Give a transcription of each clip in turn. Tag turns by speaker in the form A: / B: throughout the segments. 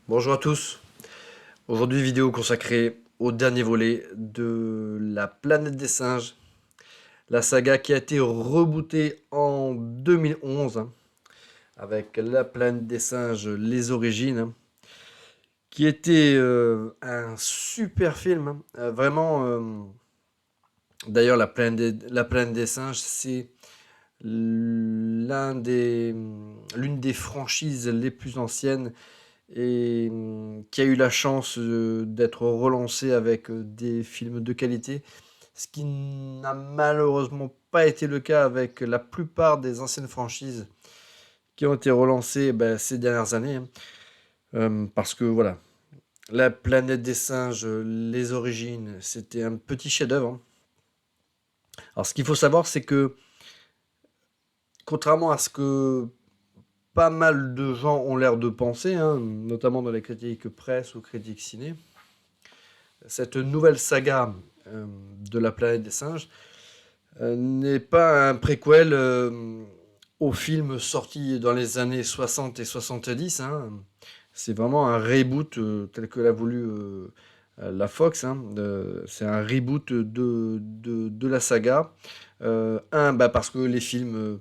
A: Bonjour à tous. Aujourd'hui, vidéo consacrée au dernier volet de La Planète des Singes, la saga qui a été rebootée en 2011 avec La Planète des Singes, les origines, qui était un super film. Vraiment, d'ailleurs, La Planète des Singes, c'est l'une des franchises les plus anciennes et qui a eu la chance d'être relancé avec des films de qualité, ce qui n'a malheureusement pas été le cas avec la plupart des anciennes franchises qui ont été relancées ces dernières années, hein. Parce que voilà, La Planète des Singes, les origines, c'était un petit chef-d'œuvre, hein. Alors ce qu'il faut savoir, c'est que contrairement à ce que pas mal de gens ont l'air de penser, hein, notamment dans les critiques presse ou critiques ciné, cette nouvelle saga de la planète des singes n'est pas un préquel au film sorti dans les années 60 et 70, hein. C'est vraiment un reboot tel que l'a voulu la Fox, hein. C'est un reboot de la saga. Parce que les films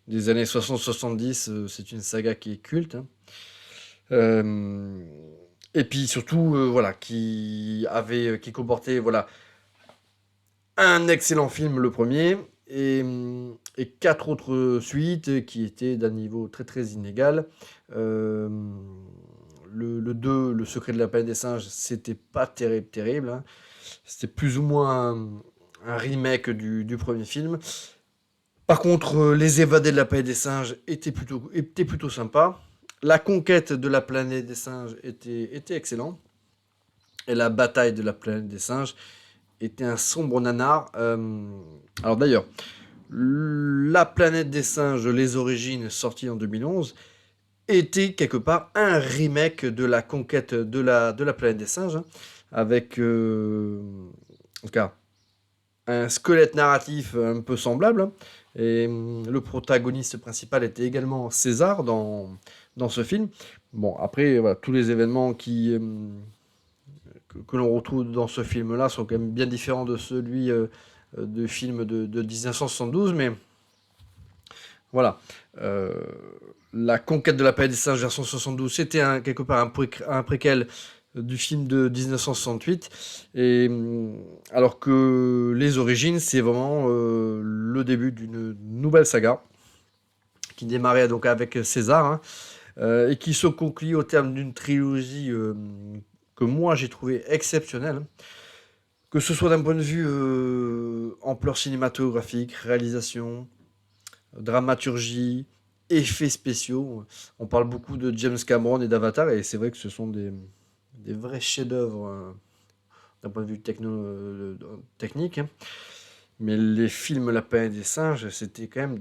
A: des années 60-70, c'est une saga qui est culte, hein. Euh, et puis surtout, voilà, qui comportait, voilà, un excellent film, le premier, et quatre autres suites qui étaient d'un niveau très très inégal. Euh, le 2, Le Secret de la planète des singes, c'était pas terrible, terrible, hein. C'était plus ou moins un remake du premier film. Par contre, Les Évadés de la planète des singes étaient plutôt sympas. La conquête de la planète des singes était excellent. Et la bataille de la planète des singes était un sombre nanar. Alors d'ailleurs, La planète des singes, les origines, sortie en 2011, était quelque part un remake de la conquête de la planète des singes, hein, avec en tout cas, un squelette narratif un peu semblable, hein. Et le protagoniste principal était également César dans ce film. Bon, après, voilà, tous les événements que l'on retrouve dans ce film-là sont quand même bien différents de celui de film de 1972, mais voilà. Euh, la conquête de la planète des singes version 72, c'était quelque part un préquel du film de 1968, et alors que les origines, c'est vraiment le début d'une nouvelle saga qui démarrait donc avec César, hein, et qui se conclut au terme d'une trilogie que moi j'ai trouvé exceptionnelle, hein. Que ce soit d'un point de vue ampleur cinématographique, réalisation, dramaturgie, effets spéciaux. On parle beaucoup de James Cameron et d'Avatar, et c'est vrai que ce sont des vrais chefs-d'œuvre d'un point de vue technique, hein. Mais les films La planète des singes, c'était quand même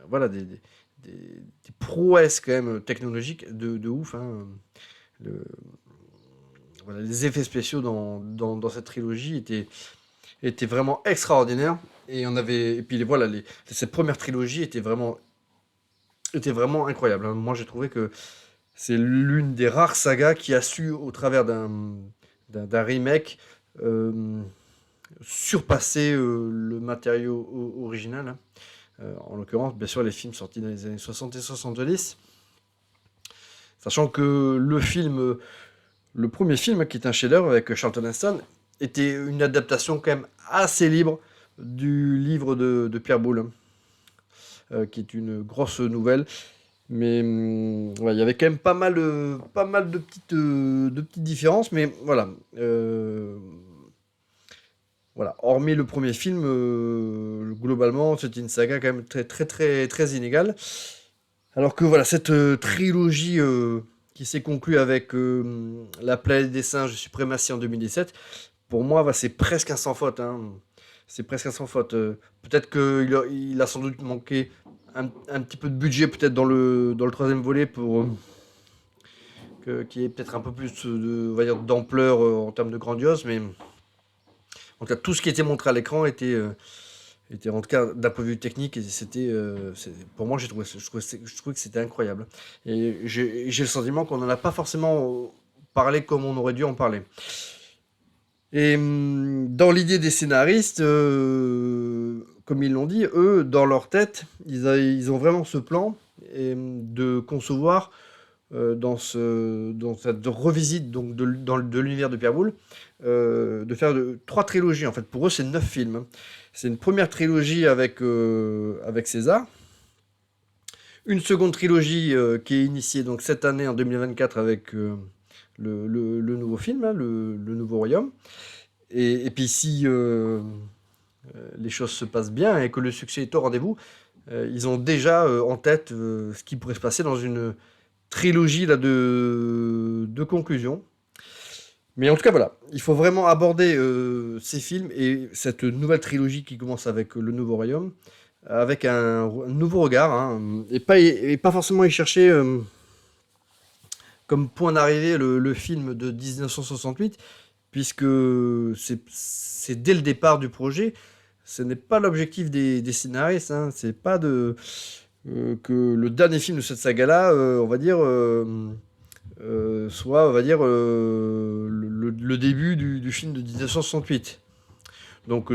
A: voilà, des prouesses quand même technologiques de ouf, hein. Le, voilà, les effets spéciaux dans cette trilogie étaient vraiment extraordinaires. Et puis voilà, cette première trilogie était vraiment incroyable, hein. Moi, j'ai trouvé que c'est l'une des rares sagas qui a su, au travers d'un remake, euh, surpasser le matériau original, hein. En l'occurrence, bien sûr, les films sortis dans les années 60 et 70. Sachant que le premier film, qui est un chef-d'œuvre avec Charlton Heston, était une adaptation quand même assez libre du livre de Pierre Boulle, qui est une grosse nouvelle. Mais ouais, il y avait quand même pas mal de petites différences. Mais voilà. Voilà. Hormis le premier film, globalement, c'était une saga quand même très, très, très, très inégale. Alors que voilà, cette trilogie qui s'est conclue avec La planète des singes, Suprématie en 2017, pour moi, c'est presque un sans faute, hein. C'est presque un sans faute. Peut-être qu'il a sans doute manqué un petit peu de budget, peut-être dans le troisième volet, pour qu'il y ait peut-être un peu plus on va dire, d'ampleur en termes de grandiose. Mais en tout cas, tout ce qui était montré à l'écran était en tout cas d'un point de vue technique, et pour moi je trouvais que c'était incroyable. Et j'ai le sentiment qu'on n'en a pas forcément parlé comme on aurait dû en parler. Et dans l'idée des scénaristes, comme ils l'ont dit, eux, dans leur tête, ils ont vraiment ce plan de concevoir dans cette revisite donc de l'univers de Pierre Boulle, de faire 3 trilogies. En fait, pour eux, c'est 9 films, hein. C'est une première trilogie avec César, une seconde trilogie qui est initiée donc cette année en 2024 avec le nouveau film, hein, le Nouveau Royaume. Et puis si les choses se passent bien et que le succès est au rendez-vous, ils ont déjà en tête ce qui pourrait se passer dans une trilogie là, de conclusion. Mais en tout cas, voilà, il faut vraiment aborder ces films et cette nouvelle trilogie qui commence avec Le Nouveau Royaume avec un nouveau regard, hein, et pas forcément y chercher comme point d'arrivée le film de 1968, puisque c'est dès le départ du projet. Ce n'est pas l'objectif des scénaristes, hein, c'est pas que le dernier film de cette saga-là, on va dire, soit, on va dire, le début du film de 1968. Donc,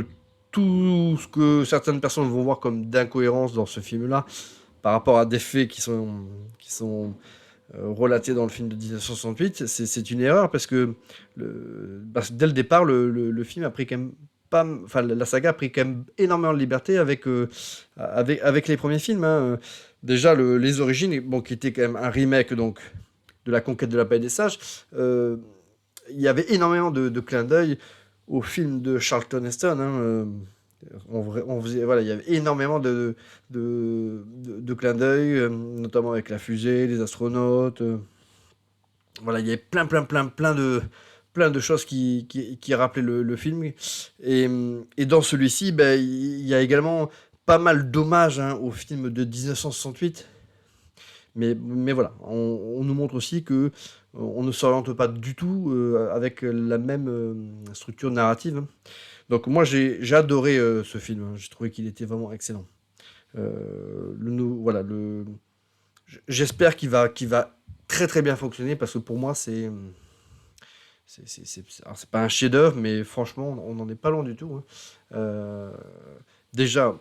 A: tout ce que certaines personnes vont voir comme d'incohérence dans ce film-là, par rapport à des faits qui sont relatés dans le film de 1968, c'est une erreur parce que dès le départ, le film a pris quand même pas, enfin la saga a pris quand même énormément de liberté avec les premiers films, hein. Déjà les origines, bon, qui était quand même un remake donc de La Conquête de la Paix des Sages, il y avait énormément de clins d'œil au film de Charlton Heston, hein. On faisait, voilà, il y avait énormément de clins d'œil, notamment avec la fusée, les astronautes. Voilà, il y avait plein de choses qui rappelaient le film. Et dans celui-ci, ben, il y a également pas mal d'hommages, hein, au film de 1968. Mais voilà, on nous montre aussi que on ne s'oriente pas du tout avec la même structure narrative, hein. Donc moi j'ai adoré ce film, hein. J'ai trouvé qu'il était vraiment excellent. Voilà, j'espère qu'il va très très bien fonctionner parce que pour moi alors, c'est pas un chef-d'œuvre, mais franchement on n'en est pas loin du tout, hein. Euh, Déjà,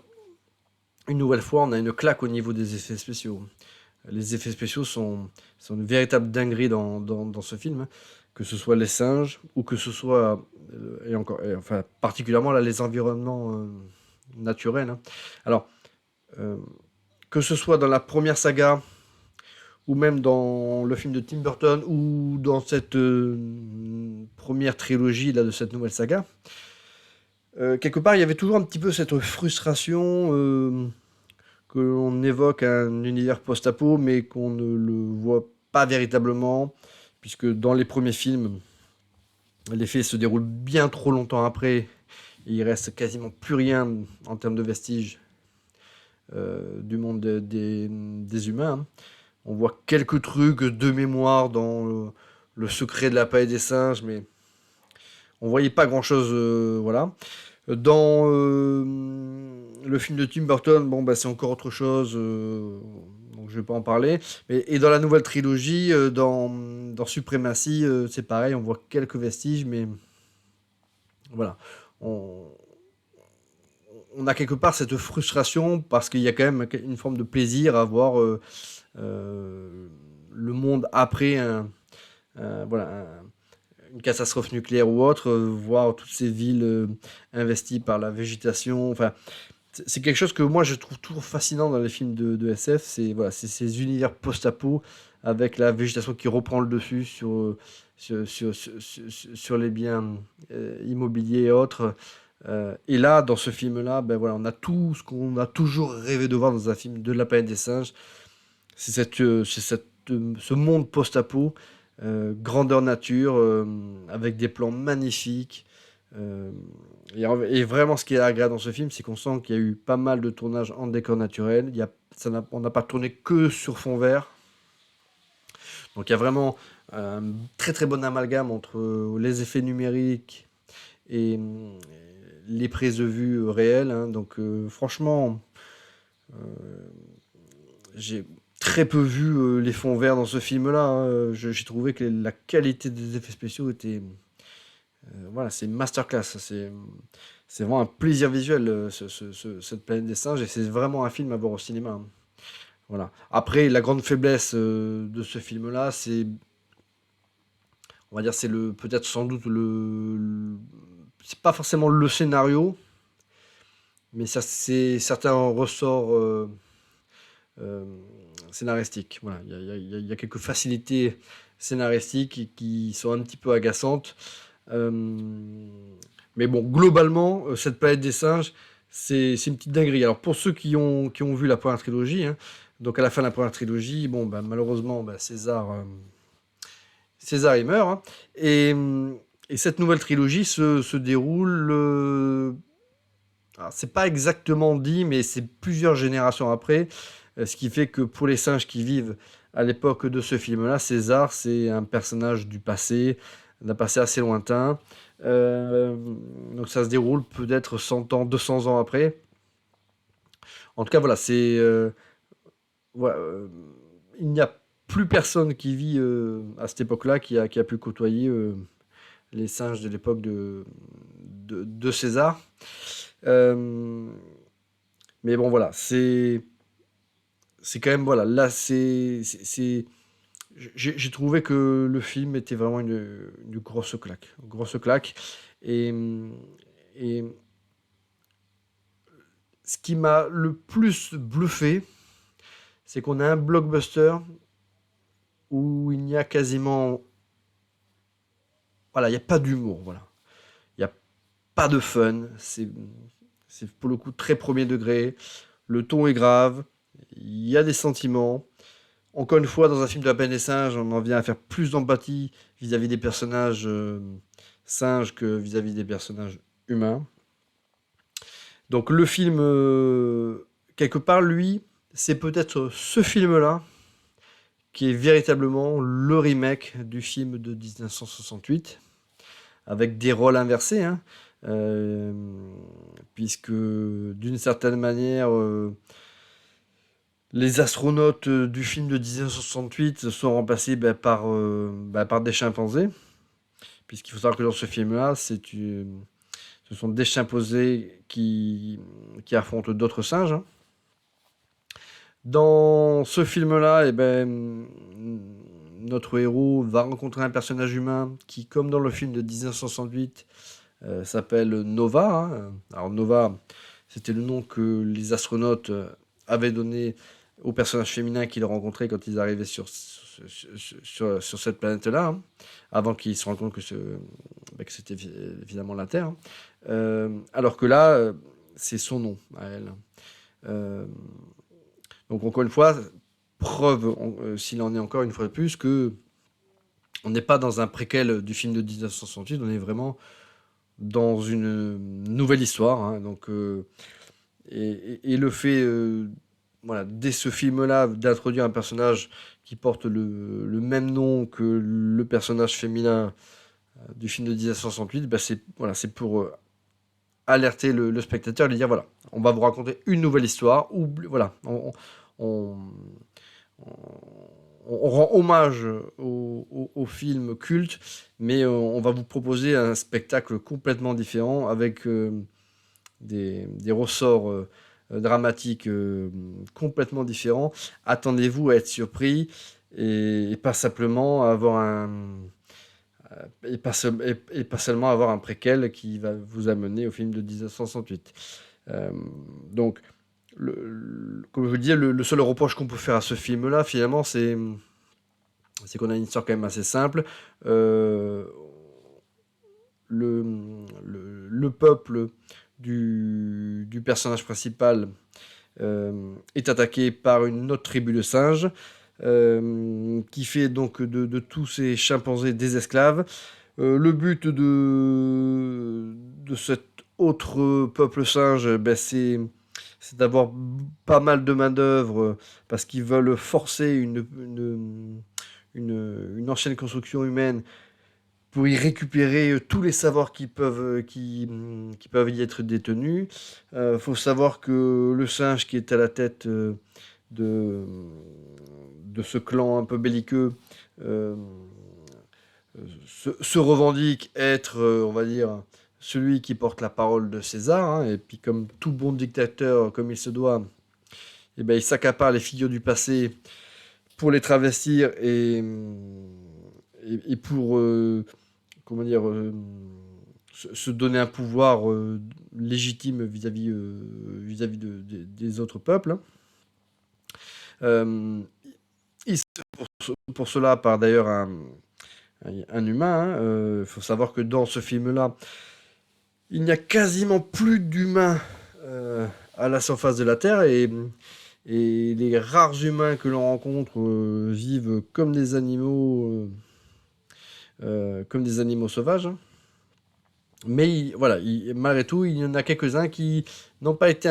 A: une nouvelle fois, on a une claque au niveau des effets spéciaux. Les effets spéciaux sont une véritable dinguerie dans ce film, hein. Que ce soit les singes ou que ce soit, enfin, particulièrement là, les environnements naturels, hein. Alors, euh, que ce soit dans la première saga ou même dans le film de Tim Burton ou dans cette première trilogie là, de cette nouvelle saga, quelque part, il y avait toujours un petit peu cette frustration que l'on évoque un univers post-apo, mais qu'on ne le voit pas véritablement, puisque dans les premiers films, les faits se déroulent bien trop longtemps après, et il reste quasiment plus rien en termes de vestiges du monde des humains, hein. On voit quelques trucs de mémoire dans le secret de la paix des singes, mais on voyait pas grand-chose, voilà. Dans le film de Tim Burton, bon, bah, c'est encore autre chose, donc je vais pas en parler. Et dans la nouvelle trilogie, dans Supremacy, c'est pareil, on voit quelques vestiges, mais voilà. On, on a quelque part cette frustration parce qu'il y a quand même une forme de plaisir à voir le monde après voilà, une catastrophe nucléaire ou autre, voir toutes ces villes investies par la végétation. Enfin, c'est quelque chose que moi je trouve toujours fascinant dans les films de SF. C'est voilà, c'est ces univers post-apo avec la végétation qui reprend le dessus sur les biens immobiliers et autres. Et là, dans ce film-là, ben voilà, on a tout ce qu'on a toujours rêvé de voir dans un film de La planète des singes. Ce monde post-apo, grandeur nature, avec des plans magnifiques. euh, et vraiment, ce qui est agréable dans ce film, c'est qu'on sent qu'il y a eu pas mal de tournages en décor naturel. On n'a pas tourné que sur fond vert. Donc il y a vraiment un très très bon amalgame entre les effets numériques et les prises de vue réelles, hein. Donc franchement, j'ai très peu vu les fonds verts dans ce film-là, hein. J'ai trouvé que la qualité des effets spéciaux était... voilà, c'est masterclass. C'est vraiment un plaisir visuel, cette planète des singes, et c'est vraiment un film à voir au cinéma, hein. Voilà. Après, la grande faiblesse de ce film-là, on va dire, c'est peut-être sans doute c'est pas forcément le scénario, mais ça, c'est certains ressorts euh, scénaristiques. Voilà, il y a quelques facilités scénaristiques qui sont un petit peu agaçantes. Euh, mais bon, globalement, cette planète des singes, c'est une petite dinguerie. Alors pour ceux qui ont vu la première trilogie, hein, donc à la fin de la première trilogie, bon, bah, malheureusement, bah, César il meurt, hein. Et cette nouvelle trilogie se déroule. Alors, c'est pas exactement dit, mais c'est plusieurs générations après. Ce qui fait que pour les singes qui vivent à l'époque de ce film-là, César, c'est un personnage du passé, d'un passé assez lointain. Euh, donc ça se déroule peut-être 100 ans, 200 ans après. En tout cas, voilà, voilà, il n'y a plus personne qui vit à cette époque-là qui a pu côtoyer les singes de l'époque de César. Euh, mais bon, voilà, c'est quand même, voilà, là, j'ai trouvé que le film était vraiment une grosse claque. Grosse claque. Et, et ce qui m'a le plus bluffé, c'est qu'on a un blockbuster où il n'y a quasiment... Voilà, il n'y a pas d'humour, voilà. Il n'y a pas de fun. C'est pour le coup très premier degré. Le ton est grave. Il y a des sentiments. Encore une fois, dans un film de la peine des singes, on en vient à faire plus d'empathie vis-à-vis des personnages singes que vis-à-vis des personnages humains. Donc le film, quelque part, lui, c'est peut-être ce film-là qui est véritablement le remake du film de 1968, avec des rôles inversés, hein, euh, puisque d'une certaine manière, les astronautes du film de 1968 sont remplacés par des chimpanzés, puisqu'il faut savoir que dans ce film-là, ce sont des chimpanzés qui affrontent d'autres singes, hein. Dans ce film-là, eh ben, notre héros va rencontrer un personnage humain qui, comme dans le film de 1968, s'appelle Nova, hein. Alors Nova, c'était le nom que les astronautes avaient donné au personnage féminin qu'ils rencontraient quand ils arrivaient sur cette planète-là, hein, avant qu'ils se rendent compte que c'était évidemment la Terre, hein. Alors que là, c'est son nom à elle. Euh, donc encore une fois, preuve, s'il en est encore une fois de plus, que on n'est pas dans un préquel du film de 1968, on est vraiment dans une nouvelle histoire, hein. Donc, et le fait, voilà, dès ce film-là, d'introduire un personnage qui porte le même nom que le personnage féminin du film de 1968, bah c'est voilà, c'est pour alerter le spectateur, lui dire voilà, on va vous raconter une nouvelle histoire, ou voilà, on, on rend hommage au film culte, mais on va vous proposer un spectacle complètement différent avec des ressorts dramatiques complètement différents. Attendez-vous à être surpris et pas simplement à avoir et pas seulement avoir un préquel qui va vous amener au film de 1968. Euh, donc, comme je vous le disais, le seul reproche qu'on peut faire à ce film-là, finalement, c'est qu'on a une histoire quand même assez simple. Euh, le peuple du personnage principal est attaqué par une autre tribu de singes qui fait donc de tous ces chimpanzés des esclaves. Le but de cet autre peuple singe, ben, c'est d'avoir pas mal de main-d'œuvre parce qu'ils veulent forcer une ancienne construction humaine pour y récupérer tous les savoirs qui peuvent y être détenus. Faut savoir que le singe qui est à la tête de, de ce clan un peu belliqueux euh, se revendique être, on va dire, celui qui porte la parole de César, hein, et puis comme tout bon dictateur, comme il se doit, eh ben, il s'accapare les figures du passé pour les travestir et pour comment dire, se donner un pouvoir légitime vis-à-vis des autres peuples, hein. Euh, il se pour cela par d'ailleurs un humain, hein. Il faut savoir que dans ce film-là, il n'y a quasiment plus d'humains à la surface de la Terre et les rares humains que l'on rencontre vivent comme des animaux sauvages, hein. Mais voilà, malgré tout, il y en a quelques-uns qui n'ont pas été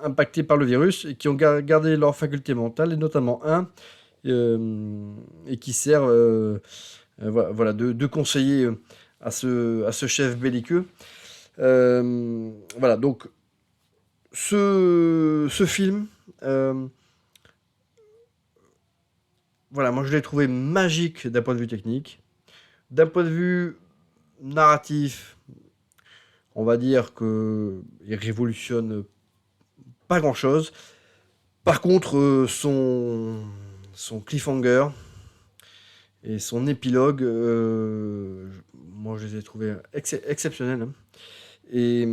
A: impactés par le virus et qui ont gardé leur faculté mentale, et notamment un, et qui sert voilà, de conseiller à ce chef belliqueux. Voilà, donc ce film, voilà, moi je l'ai trouvé magique d'un point de vue technique. D'un point de vue narratif, on va dire qu'il révolutionne pas grand-chose. Par contre, son cliffhanger et son épilogue, moi je les ai trouvés exceptionnels, hein. Et,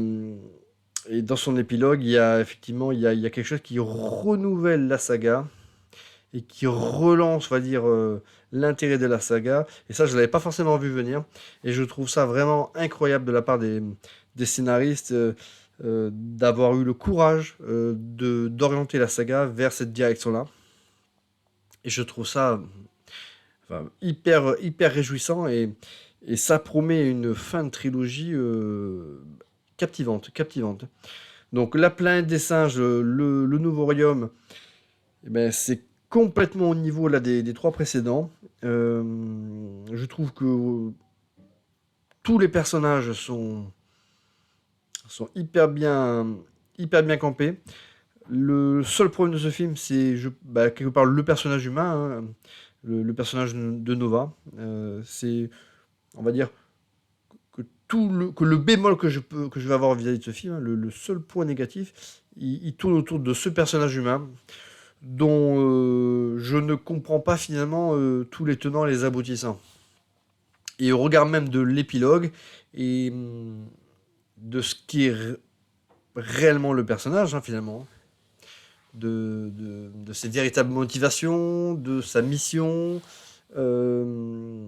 A: et dans son épilogue, il y a effectivement il y a quelque chose qui renouvelle la saga et qui relance, on va dire, l'intérêt de la saga. Et ça, je ne l'avais pas forcément vu venir. Et je trouve ça vraiment incroyable de la part des scénaristes d'avoir eu le courage d'orienter la saga vers cette direction-là. Et je trouve ça enfin, hyper réjouissant et ça promet une fin de trilogie captivante. Donc La planète des singes, le nouveau royaume, eh ben, c'est complètement au niveau là, des trois précédents. Je trouve que tous les personnages sont hyper bien campés. Le seul problème de ce film, c'est quelque part le personnage humain, hein, le personnage de Nova. C'est, on va dire, que le bémol que je vais avoir vis-à-vis de ce film, hein, le seul point négatif, il tourne autour de ce personnage humain dont je ne comprends pas finalement tous les tenants et les aboutissants. Et au regard même de l'épilogue et de ce qui est réellement le personnage, hein, finalement, de ses véritables motivations, de sa mission, euh,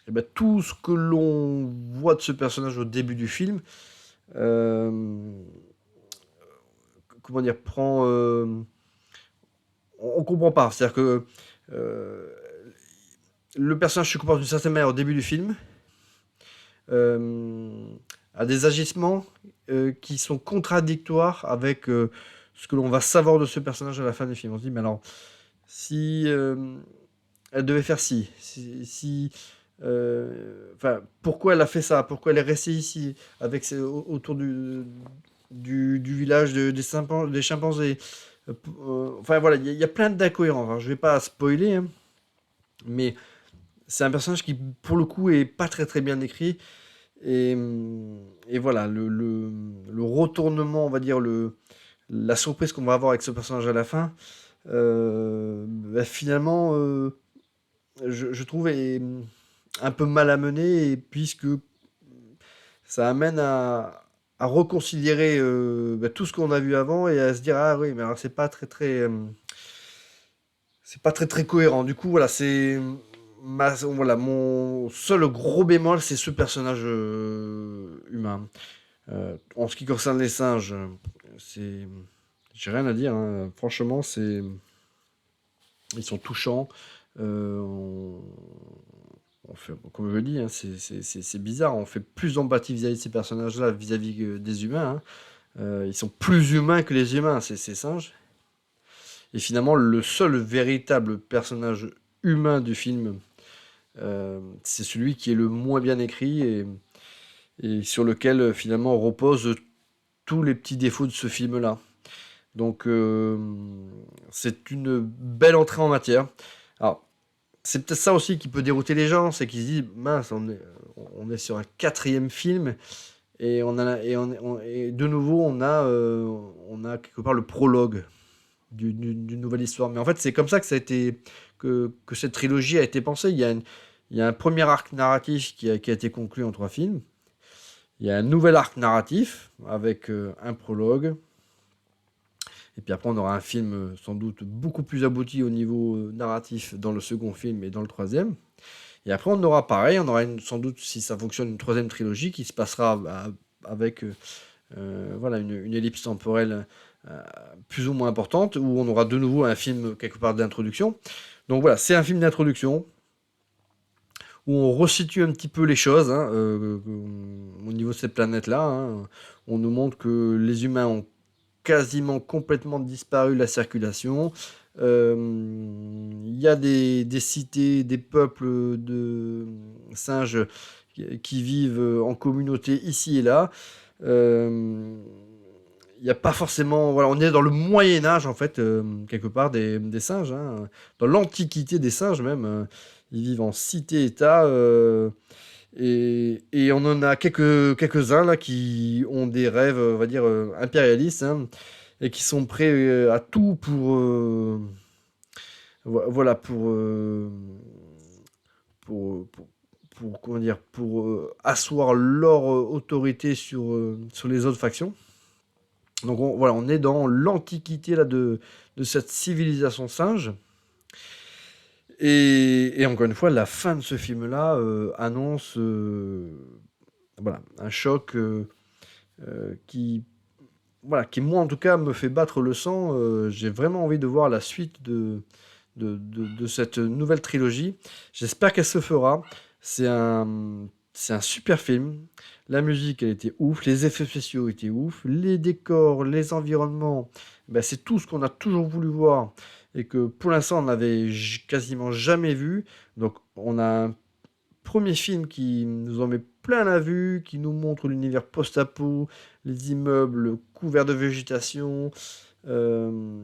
A: et ben, tout ce que l'on voit de ce personnage au début du film, euh, comment dire, on comprend pas. C'est-à-dire que euh, le personnage se comporte d'une certaine manière au début du film, euh, a des agissements qui sont contradictoires avec ce que l'on va savoir de ce personnage à la fin du film. On se dit, mais alors, si elle devait faire pourquoi elle a fait ça? Pourquoi elle est restée ici autour du village des chimpanzés? Enfin voilà, il y a plein d'incohérences. Alors, je vais pas spoiler, hein, mais c'est un personnage qui, pour le coup, est pas très bien écrit. Et voilà, le retournement, on va dire, la surprise qu'on va avoir avec ce personnage à la fin, finalement, je trouve est un peu mal amené, puisque ça amène à reconsidérer tout ce qu'on a vu avant et à se dire, ah oui, mais alors c'est pas très cohérent. Du coup, voilà, voilà, mon seul gros bémol, c'est ce personnage humain. En ce qui concerne les singes, c'est, j'ai rien à dire, hein. Franchement, ils sont touchants. On fait, comme je le dis, hein, c'est bizarre. On fait plus d'empathie vis-à-vis de ces personnages-là, vis-à-vis des humains, hein. Ils sont plus humains que les humains, ces singes. Et finalement, le seul véritable personnage humain du film, C'est celui qui est le moins bien écrit et sur lequel finalement reposent tous les petits défauts de ce film-là. Donc c'est une belle entrée en matière. Alors c'est peut-être ça aussi qui peut dérouter les gens, c'est qu'ils se disent mince, on est sur un quatrième film et et de nouveau on a quelque part le prologue d'une nouvelle histoire. Mais en fait c'est comme ça que ça a été que cette trilogie a été pensée. Il y a un premier arc narratif qui a été conclu en 3 films. Il y a un nouvel arc narratif avec un prologue. Et puis après, on aura un film sans doute beaucoup plus abouti au niveau narratif dans le second film et dans le troisième. Et après, on aura pareil, on aura sans doute, si ça fonctionne, une troisième trilogie qui se passera avec voilà, une ellipse temporelle plus ou moins importante, où on aura de nouveau un film quelque part d'introduction. Donc voilà, c'est un film d'introduction où on resitue un petit peu les choses hein, au niveau de cette planète-là. Hein. On nous montre que les humains ont quasiment complètement disparu de la circulation. Il y a des cités, des peuples de singes qui vivent en communauté ici et là. Il n'y a pas forcément... Voilà, on est dans le Moyen-Âge, en fait, quelque part, des singes. Hein. Dans l'Antiquité des singes, même. Ils vivent en cité-état. Et on en a quelques-uns là qui ont des rêves, on va dire, impérialistes, hein, et qui sont prêts à tout pour, voilà, pour, comment dire, pour asseoir leur autorité sur les autres factions. Donc voilà, on est dans l'antiquité là de cette civilisation singe. Et encore une fois, la fin de ce film-là annonce voilà, un choc qui, voilà, qui, moi en tout cas, me fait battre le sang. J'ai vraiment envie de voir la suite de cette nouvelle trilogie. J'espère qu'elle se fera. C'est un super film. La musique, elle était ouf. Les effets spéciaux étaient ouf. Les décors, les environnements, ben, c'est tout ce qu'on a toujours voulu voir et que pour l'instant on n'avait quasiment jamais vu. Donc on a un premier film qui nous en met plein la vue, qui nous montre l'univers post-apo, les immeubles couverts de végétation. Euh,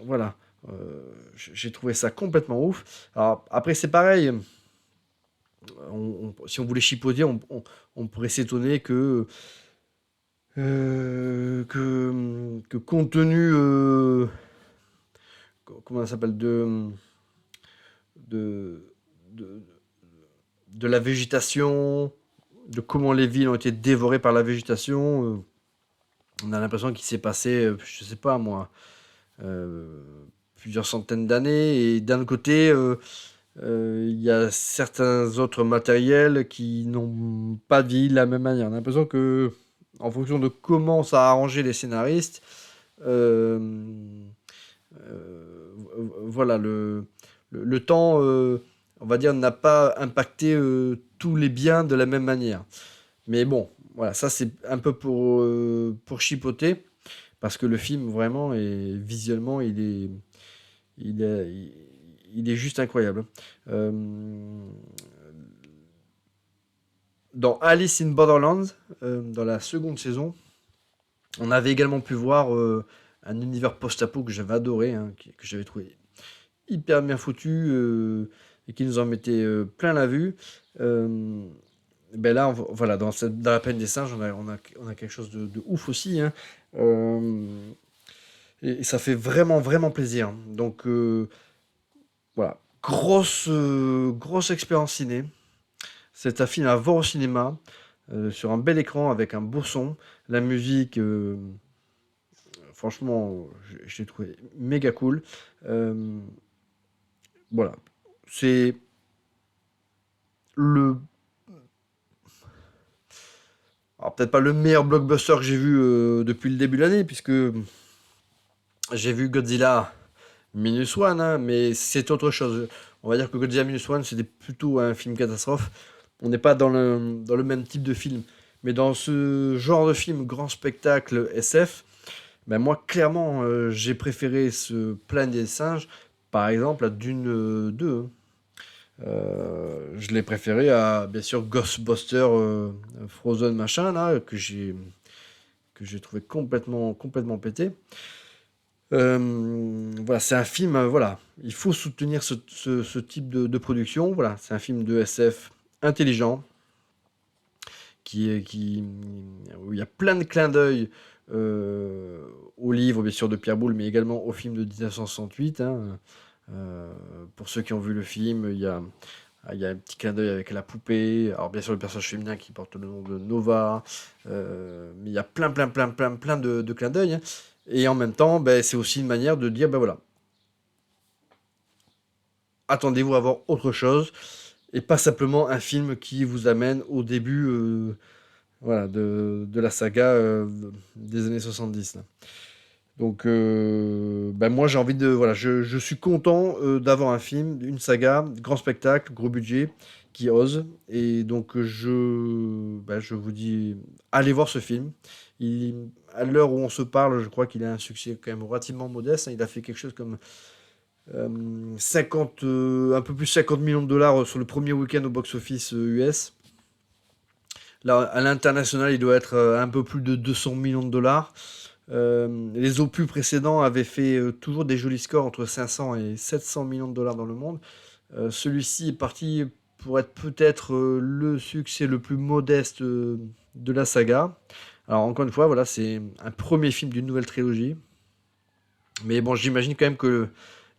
A: voilà. J'ai trouvé ça complètement ouf. Alors après c'est pareil. Si on voulait chipoter, on pourrait s'étonner que compte tenu comment ça s'appelle de, de, de la végétation, de comment les villes ont été dévorées par la végétation. On a l'impression qu'il s'est passé, je sais pas moi, euh, plusieurs centaines d'années. Et d'un côté, il y a certains autres matériels qui n'ont pas vieilli de la même manière. On a l'impression que, en fonction de comment ça a arrangé les scénaristes, euh, voilà, le temps, on va dire, n'a pas impacté tous les biens de la même manière. Mais bon, voilà, ça c'est un peu pour chipoter, parce que le film, vraiment, visuellement, il est, il est juste incroyable. Euh, dans Alice in Borderlands, dans la seconde saison, on avait également pu voir un univers post-apo que j'avais adoré, hein, que j'avais trouvé hyper bien foutu et qui nous en mettait plein la vue. Euh, ben là, voilà, dans la peine des singes, on a quelque chose de ouf aussi. Hein. Euh, et ça fait vraiment, vraiment plaisir. Donc voilà, grosse expérience ciné. C'est un film à voir au cinéma, sur un bel écran avec un beau son. La musique, franchement, je l'ai trouvé méga cool. Euh, voilà, c'est le... Alors peut-être pas le meilleur blockbuster que j'ai vu depuis le début de l'année, puisque j'ai vu Godzilla Minus One, hein, mais c'est autre chose. On va dire que Godzilla Minus One, c'était plutôt un film catastrophe. On n'est pas dans le même type de film. Mais dans ce genre de film, grand spectacle SF, ben moi, clairement, j'ai préféré ce Planète des singes, par exemple, à Dune 2. Hein. Je l'ai préféré à, bien sûr, Ghostbusters Frozen machin, là, que j'ai trouvé complètement pété. Voilà, c'est un film, voilà, il faut soutenir ce type de production. Voilà, c'est un film de SF intelligent, où il y a plein de clins d'œil au livre, bien sûr, de Pierre Boulle, mais également au film de 1968. Hein. Pour ceux qui ont vu le film, il y a un petit clin d'œil avec la poupée. Alors, bien sûr, le personnage féminin qui porte le nom de Nova. Mais il y a plein de clins d'œil. Hein. Et en même temps, ben, c'est aussi une manière de dire, ben voilà, attendez-vous à voir autre chose. Et pas simplement un film qui vous amène au début voilà, de la saga des années 70. Là. Donc, ben moi, j'ai envie de. Voilà, je suis content d'avoir un film, une saga, grand spectacle, gros budget, qui ose. Et donc, ben, je vous dis, allez voir ce film. À l'heure où on se parle, je crois qu'il a un succès quand même relativement modeste. Hein. Il a fait quelque chose comme 50, un peu plus de 50 millions de dollars sur le premier week-end au box-office US. Là, à l'international, il doit être un peu plus de 200 millions de dollars. Les opus précédents avaient fait toujours des jolis scores entre 500 et 700 millions de dollars dans le monde. Celui-ci est parti pour être peut-être le succès le plus modeste de la saga. Alors encore une fois, voilà, c'est un premier film d'une nouvelle trilogie. Mais bon, j'imagine quand même que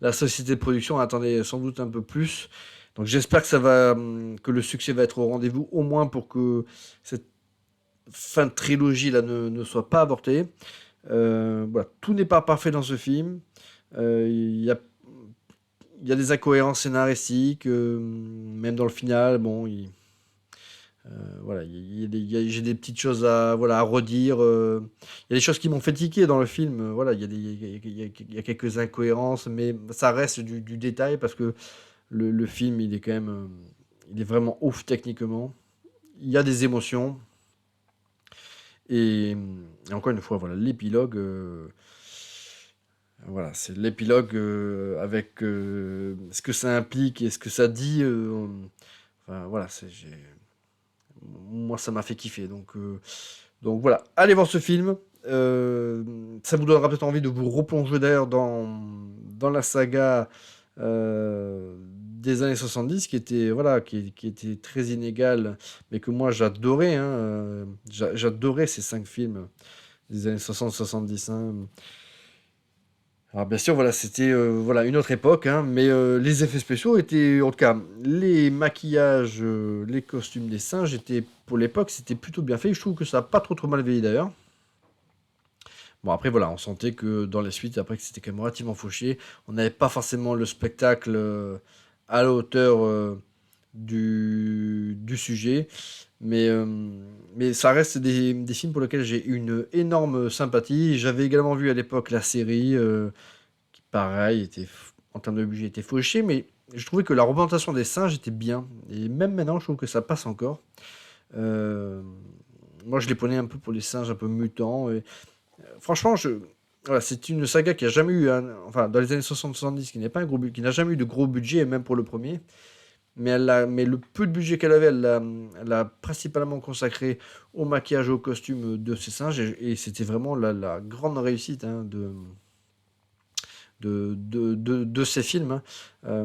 A: la société de production attendait sans doute un peu plus. Donc j'espère que le succès va être au rendez-vous, au moins pour que cette fin de trilogie là ne soit pas avortée. Voilà, tout n'est pas parfait dans ce film. Il y a des incohérences scénaristiques, même dans le final. Bon, voilà, j'ai des petites choses à redire. Il y a des choses qui m'ont fait tiquer dans le film. Voilà, il y a quelques incohérences, mais ça reste du détail parce que le film, il est quand même, il est vraiment ouf techniquement. Il y a des émotions. Et encore une fois, voilà, l'épilogue, voilà, c'est l'épilogue avec ce que ça implique et ce que ça dit. Enfin, voilà, moi, ça m'a fait kiffer. Donc voilà, allez voir ce film. Ça vous donnera peut-être envie de vous replonger d'ailleurs dans la saga des années 70 qui était, voilà, qui était très inégale, mais que moi j'adorais. Hein, j'adorais ces 5 films des années 60-70. Hein. Alors bien sûr, voilà, c'était voilà, une autre époque, hein, mais les effets spéciaux étaient, en tout cas, les maquillages, les costumes des singes étaient, pour l'époque, c'était plutôt bien fait. Je trouve que ça n'a pas trop mal vieilli d'ailleurs. Bon, après, voilà, on sentait que dans les suites, après, que c'était quand même relativement fauché. On n'avait pas forcément le spectacle à la hauteur du sujet. Mais, euh, mais ça reste des films pour lesquels j'ai une énorme sympathie. J'avais également vu à l'époque la série, qui pareil, en termes de budget, était fauché, mais je trouvais que la représentation des singes était bien. Et même maintenant, je trouve que ça passe encore. Euh, Moi, je les prenais un peu pour les singes un peu mutants. Franchement, voilà, c'est une saga qui a jamais eu, enfin, dans les années 60-70, qui n'est pas un gros qui n'a jamais eu de gros budget, même pour le premier. Mais le peu de budget qu'elle avait, elle l'a principalement consacré au maquillage et au costume de ces singes. Et c'était vraiment la grande réussite hein, de ces films. Hein. Euh,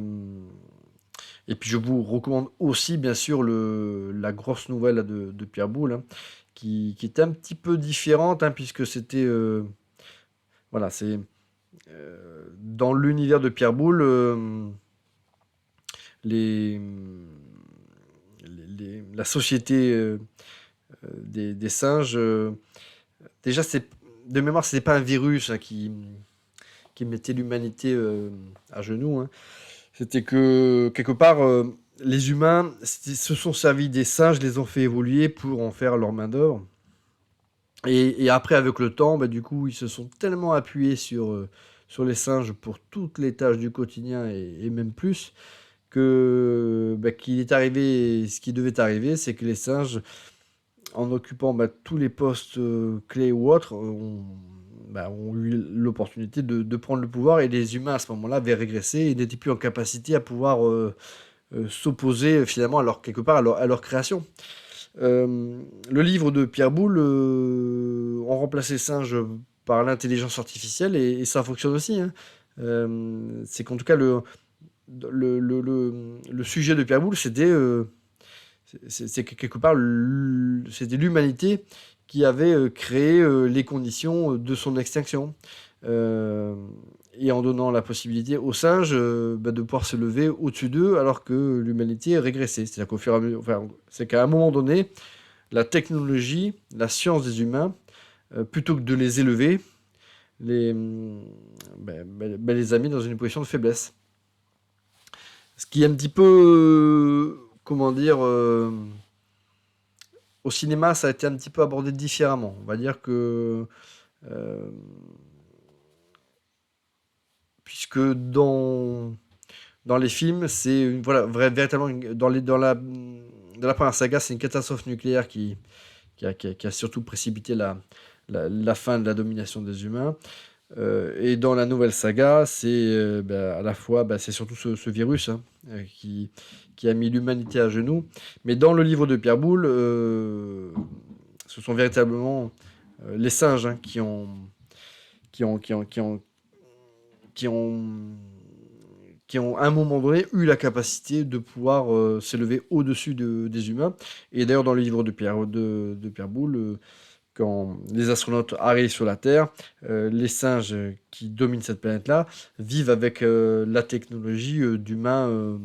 A: et puis je vous recommande aussi, bien sûr, la grosse nouvelle là, de Pierre Boulle, hein, qui est un petit peu différente, hein, puisque c'était voilà, c'est dans l'univers de Pierre Boulle, les, la société des singes, déjà, de mémoire, c'était pas un virus hein, qui mettait l'humanité à genoux. Hein. C'était que, quelque part, les humains se sont servis des singes, les ont fait évoluer pour en faire leur main-d'œuvre. Et après, avec le temps, bah, du coup, ils se sont tellement appuyés sur les singes pour toutes les tâches du quotidien et même plus, que bah, qu'il est arrivé ce qui devait arriver, c'est que les singes, en occupant bah, tous les postes clés ou autres, ont eu l'opportunité de prendre le pouvoir et les humains à ce moment-là avaient régressé et n'étaient plus en capacité à pouvoir s'opposaient finalement quelque part à leur création. Le livre de Pierre Boulle, on remplaçait le singe par l'intelligence artificielle et ça fonctionne aussi, hein. C'est qu'en tout cas, le sujet de Pierre Boulle, c'était c'est que quelque part, c'était l'humanité qui avait créé les conditions de son extinction. Euh, et en donnant la possibilité aux singes de pouvoir se lever au-dessus d'eux alors que l'humanité régressait. C'est-à-dire qu'au fur et à mesure, enfin, c'est qu'à un moment donné, la technologie, la science des humains, plutôt que de les élever, les a mis dans une position de faiblesse. Ce qui est un petit peu, comment dire, au cinéma, ça a été un petit peu abordé différemment. On va dire que, euh, puisque dans les films, c'est voilà, véritablement dans la première saga, c'est une catastrophe nucléaire qui a surtout précipité la fin de la domination des humains. Et dans la nouvelle saga, c'est à la fois, c'est surtout ce virus, hein, qui a mis l'humanité à genoux. Mais dans le livre de Pierre Boulle, ce sont véritablement les singes, hein, qui ont, qui ont, qui ont, qui ont, qui ont à un moment donné eu la capacité de pouvoir s'élever au-dessus des humains. Et d'ailleurs, dans le livre de Pierre Boulle, quand les astronautes arrivent sur la Terre, les singes qui dominent cette planète-là vivent avec la technologie d'humains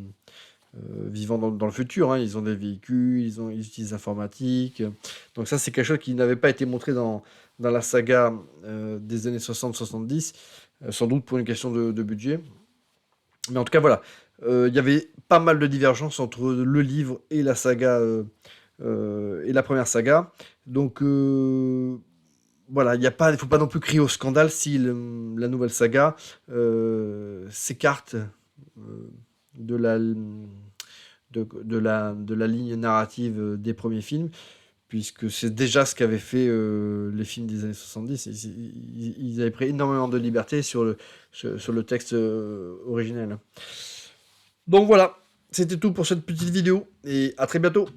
A: vivant dans le futur, hein. Ils ont des véhicules, ils utilisent l'informatique. Donc ça, c'est quelque chose qui n'avait pas été montré dans la saga des années 60-70, sans doute pour une question de budget. Mais en tout cas, voilà. Il y avait pas mal de divergences entre le livre et la saga et la première saga. Donc voilà, il ne faut pas non plus crier au scandale si la nouvelle saga s'écarte de la ligne narrative des premiers films, puisque c'est déjà ce qu'avaient fait les films des années 70. Ils avaient pris énormément de liberté sur le texte originel. Donc voilà, c'était tout pour cette petite vidéo, et à très bientôt.